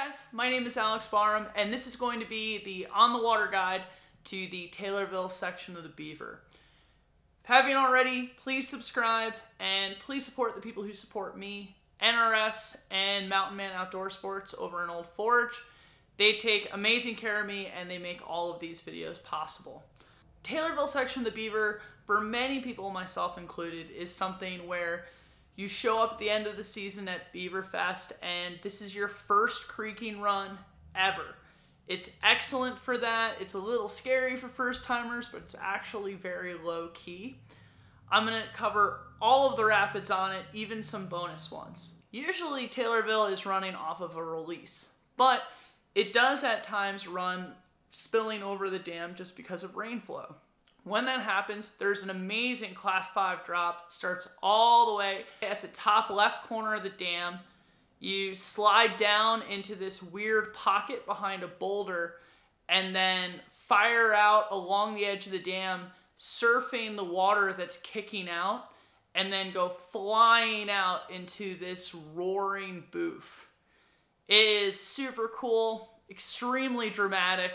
guys, my name is Alex Barham, and this is going to be the on the water guide to the Taylorville section of the Beaver. If you haven't already, please subscribe and please support the people who support me, NRS and Mountain Man Outdoor Sports over in Old Forge. They take amazing care of me and they make all of these videos possible. Taylorville section of the Beaver, for many people, myself included, is something where you show up at the end of the season at Beaver Fest and this is your first creeking run ever. It's excellent for that. It's a little scary for first timers, but it's actually very low key. I'm going to cover all of the rapids on it, even some bonus ones. Usually Taylorville is running off of a release, but it does at times run spilling over the dam just because of rain flow. When that happens, there's an amazing Class 5 drop that starts all the way at the top left corner of the dam. You slide down into this weird pocket behind a boulder and then fire out along the edge of the dam, surfing the water that's kicking out, and then go flying out into this roaring boof. It is super cool, extremely dramatic,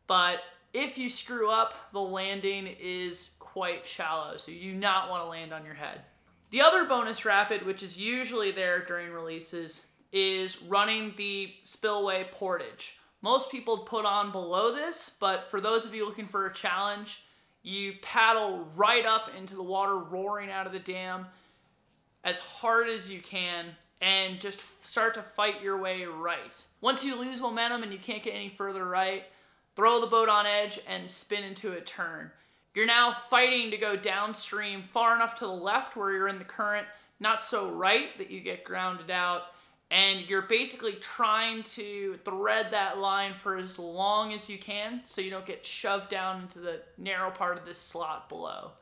but if you screw up, the landing is quite shallow, so you do not want to land on your head. The other bonus rapid, which is usually there during releases, is running the Spillway Portage. Most people put on below this, but for those of you looking for a challenge, you paddle right up into the water roaring out of the dam as hard as you can and just start to fight your way right. Once you lose momentum and you can't get any further right, throw the boat on edge and spin into a turn. You're now fighting to go downstream far enough to the left where you're in the current, not so right that you get grounded out, and you're basically trying to thread that line for as long as you can so you don't get shoved down into the narrow part of this slot below.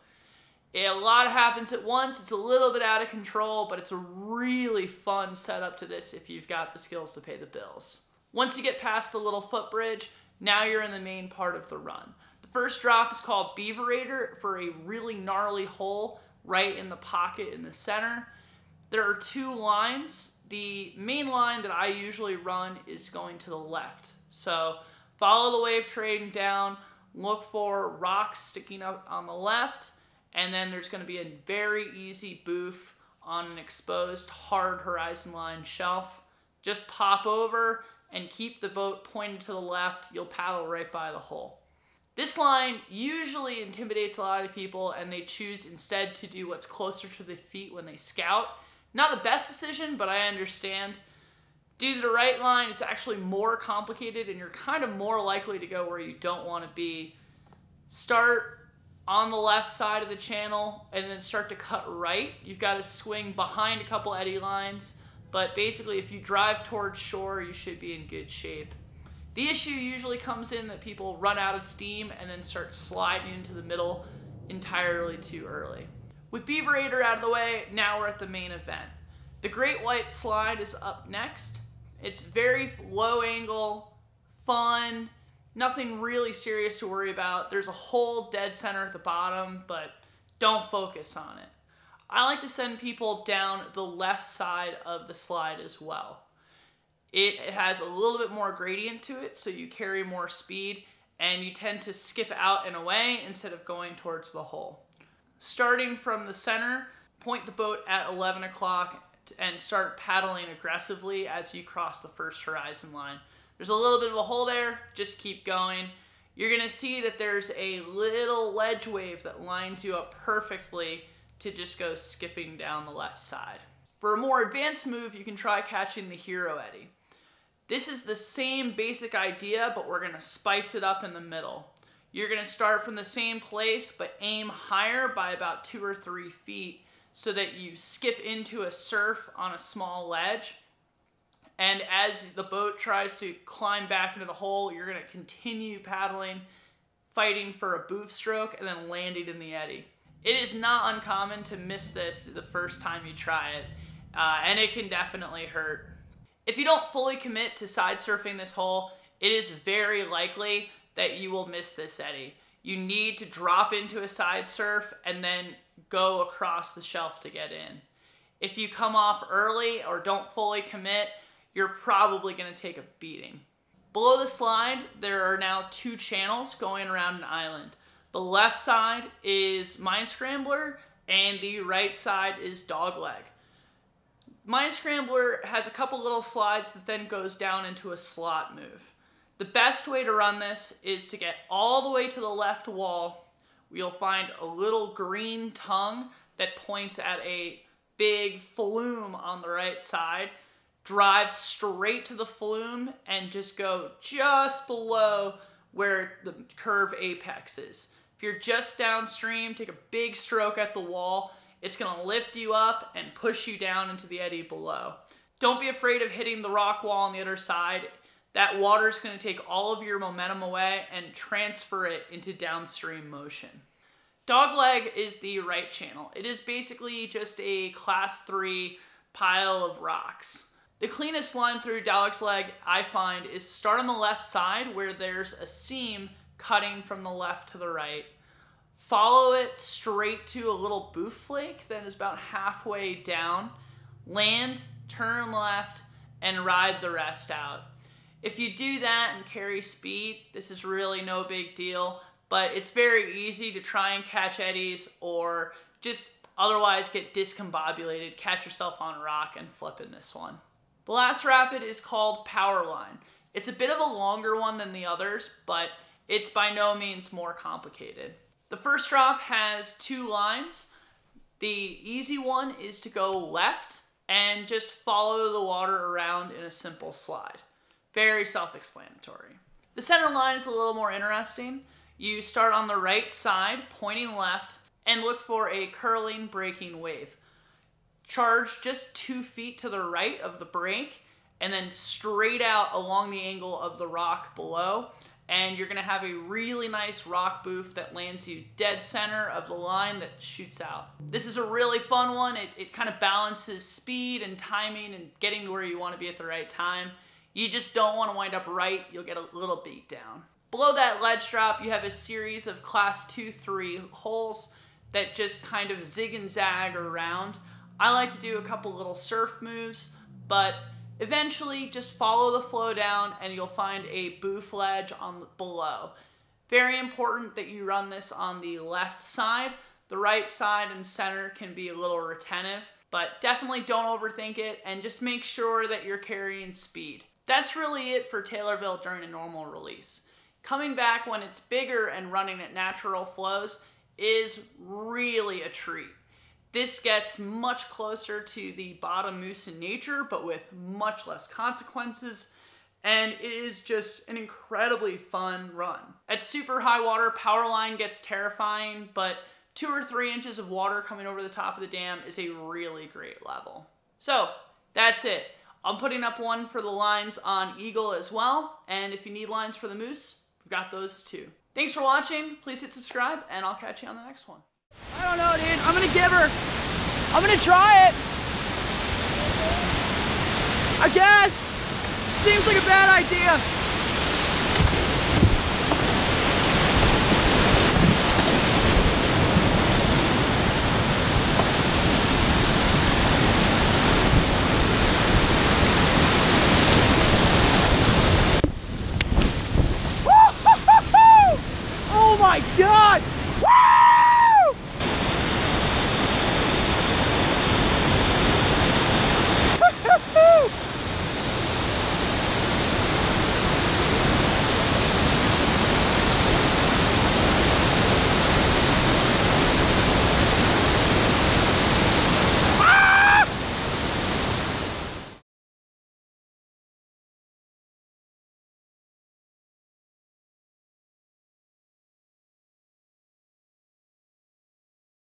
A lot happens at once. It's a little bit out of control, but it's a really fun setup to this if you've got the skills to pay the bills. Once you get past the little footbridge, now you're in the main part of the run. The first drop is called Beaver River for a really gnarly hole right in the pocket in the center. There are two lines. The main line that I usually run is going to the left. So follow the wave trading down, look for rocks sticking up on the left, and then there's going to be a very easy boof on an exposed hard horizon line shelf. Just pop over and keep the boat pointed to the left. You'll paddle right by the hole. This line usually intimidates a lot of people and they choose instead to do what's closer to the feet when they scout. Not the best decision, but I understand. Do the right line, it's actually more complicated and you're kind of more likely to go where you don't want to be. Start on the left side of the channel and then start to cut right. You've got to swing behind a couple eddy lines. But basically, if you drive towards shore, you should be in good shape. The issue usually comes in that people run out of steam and then start sliding into the middle entirely too early. With Beaver River out of the way, now we're at the main event. The Great White Slide is up next. It's very low angle, fun, nothing really serious to worry about. There's a hole dead center at the bottom, but don't focus on it. I like to send people down the left side of the slide as well. It has a little bit more gradient to it, so you carry more speed, and you tend to skip out and away instead of going towards the hole. Starting from the center, point the boat at 11 o'clock and start paddling aggressively as you cross the first horizon line. There's a little bit of a hole there, just keep going. You're going to see that there's a little ledge wave that lines you up perfectly to just go skipping down the left side. For a more advanced move, you can try catching the hero eddy. This is the same basic idea, but we're gonna spice it up in the middle. You're gonna start from the same place, but aim higher by about 2 or 3 feet so that you skip into a surf on a small ledge. And as the boat tries to climb back into the hole, you're gonna continue paddling, fighting for a boof stroke, and then landing in the eddy. It is not uncommon to miss this the first time you try it, and it can definitely hurt. If you don't fully commit to side surfing this hole, it is very likely that you will miss this eddy. You need to drop into a side surf and then go across the shelf to get in. If you come off early or don't fully commit, you're probably going to take a beating. Below the slide, there are now 2 channels going around an island. The left side is Mine Scrambler, and the right side is Dogleg. Mine Scrambler has a couple little slides that then goes down into a slot move. The best way to run this is to get all the way to the left wall. You'll find a little green tongue that points at a big flume on the right side. Drive straight to the flume and just go just below where the curve apex is. If you're just downstream, take a big stroke at the wall. It's going to lift you up and push you down into the eddy below. Don't be afraid of hitting the rock wall on the other side. That water is going to take all of your momentum away and transfer it into downstream motion. Dogleg is the right channel. It is basically just a class 3 pile of rocks. The cleanest line through Dogleg, I find, is to start on the left side where there's a seam cutting from the left to the right. Follow it straight to a little boof flake that is about halfway down. Land, turn left, and ride the rest out. If you do that and carry speed, this is really no big deal, but it's very easy to try and catch eddies or just otherwise get discombobulated, catch yourself on a rock and flip in this one. The last rapid is called Powerline. It's a bit of a longer one than the others, but it's by no means more complicated. The first drop has 2 lines. The easy one is to go left and just follow the water around in a simple slide. Very self-explanatory. The center line is a little more interesting. You start on the right side, pointing left, and look for a curling breaking wave. Charge just 2 feet to the right of the break, and then straight out along the angle of the rock below, and you're gonna have a really nice rock boof that lands you dead center of the line that shoots out. This is a really fun one. It kind of balances speed and timing and getting to where you want to be at the right time. You just don't want to wind up right. You'll get a little beat down. Below that ledge drop, you have a series of class 2-3 holes that just kind of zig and zag around. I like to do a couple little surf moves, but eventually just follow the flow down and you'll find a boof ledge on below. Very important that you run this on the left side. The right side and center can be a little retentive, but definitely don't overthink it and just make sure that you're carrying speed. That's really it for Taylorville during a normal release. Coming back when it's bigger and running at natural flows is really a treat. This gets much closer to the bottom moose in nature, but with much less consequences, and it is just an incredibly fun run. At super high water, Powerline gets terrifying, but 2 or 3 inches of water coming over the top of the dam is a really great level. So, that's it. I'm putting up one for the lines on Eagle as well, and if you need lines for the moose, we've got those too. Thanks for watching. Please hit subscribe, and I'll catch you on the next one. I don't know, dude. I'm gonna give her. I'm gonna try it. I guess. Seems like a bad idea.